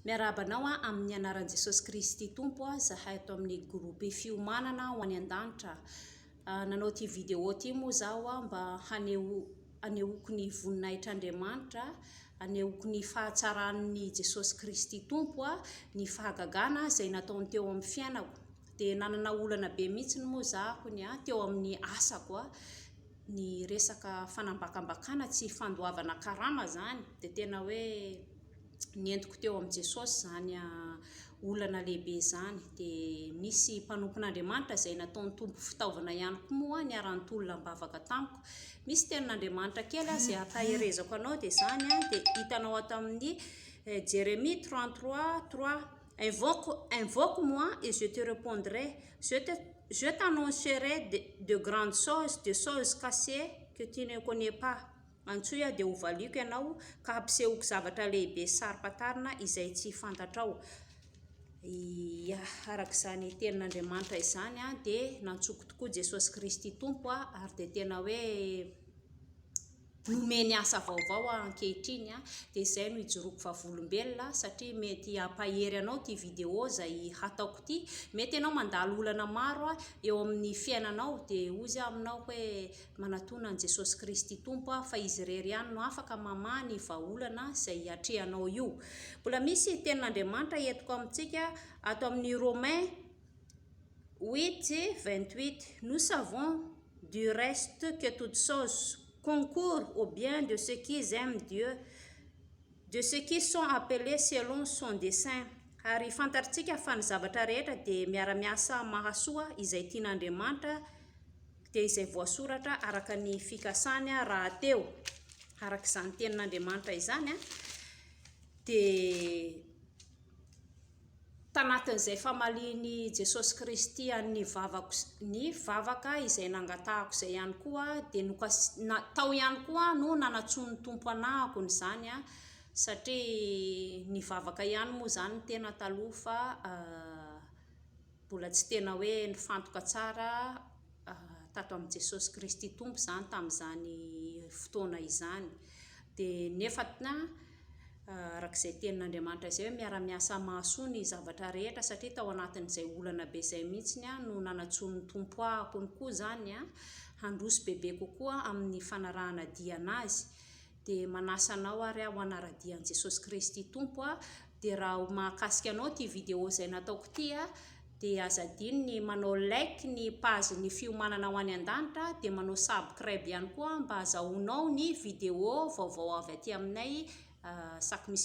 Miarabanao amin'ny anaran'i Jesosy Kristy Tompo zahay ato amin'ny groupe fiomanana ho any an-danitra. Nanao ty vidéo ty moa zaho mba hanehoako ny voninahitran'Andriamanitra, hanehoako ny fahatsaran'ny Jesosy Kristy Tompo ny fahagagana izay nataony teo amin'ny fiainako. Dia nanana olana be mihitsy moa zaho teo amin'ny asako ny resaka fanambakambakana tsy fandoavana karama zany, dia tena hoe nientiko teo amin'ny Jesosy zany olana lehibe zany. Dia misy mpanompon'Andriamanitra izay nataony tompo fitaovana ihany koa moa niarantolona mibavaka tamiko. Misy tenin'Andriamanitra kely izay ataherezako anao dia zany dia hitanao ato amin'ny Jérémie 33:3, invoque-moi et je te répondrai, je t'annoncerai de grandes choses, de choses cachées que tu ne connais pas. Antsoa dia hovaliko ianao ka hampisehoko zavatra lehibe saropatarina izay tsy fantatrao. Arak'izany tenin'Andriamanitra izany dia nantsoko tokoa Jesosy Kristy Tompo ary dia tena hoe nomeny asa vaovao ankehitriny dia izay no hijoroako vavolombelona, satria mety hampahery anao ty vidéo izay hataoko ty. Mety ianao mandalo olana maro eo amin'ny fiainanao dia ozy aminao hoe manatona an Jesosy Kristy Tompo fa izy irery ihany no afaka mamaha ny vahaolana izay hatrehanao io. Mbola misy tenin'Andriamanitra entiko amintsika ato amin'ny Romains 8:28, nous savons du reste que toutes choses concourent au bien de ceux qui aiment Dieu, de ceux qui sont appelés selon son dessein. Ary fantaritsika fa ny zavatra rehetra dia miara-miasa mahasoa izay tian'Andriamanitra dia izay voasoratra araka ny fikasany rahateo. Arak'izany tenin'Andriamanitra izany dia tanatin'izay famaliany Jesosy Kristy ny vavaka izay nangatahako izay ihany koa dia tao ihany koa no nanatsoa ny Tompo anahako izany satria ny vavaka ihany moa zany tena taloha fa mbola tsy tena hoe nifantoka tsara tato amin'ny Jesosy Kristy Tompo zany tamin'izany fotoana izany. Dia nefa arak'izay tenin'Andriamanitra izay hoe miara-miasa mahasoa ny zavatra rehetra, satria tao anatin'izay olana be izay mihitsy no nanatsoa ny Tompo ahako koa zany handroso bebe kokoa amin'ny fanarahana dia anazy. Dia manasa anao ary ho anaradian'i Jesosy Kristy Tompo dia raha mahakasika anao ty vidéo izay nataoko ty dia azadino ny manao like ny page ny fiomanana ho any an-danitra, dia manao subscribe ihany koa mba azahoanao ny vidéo vaovao avy aty aminay saky misy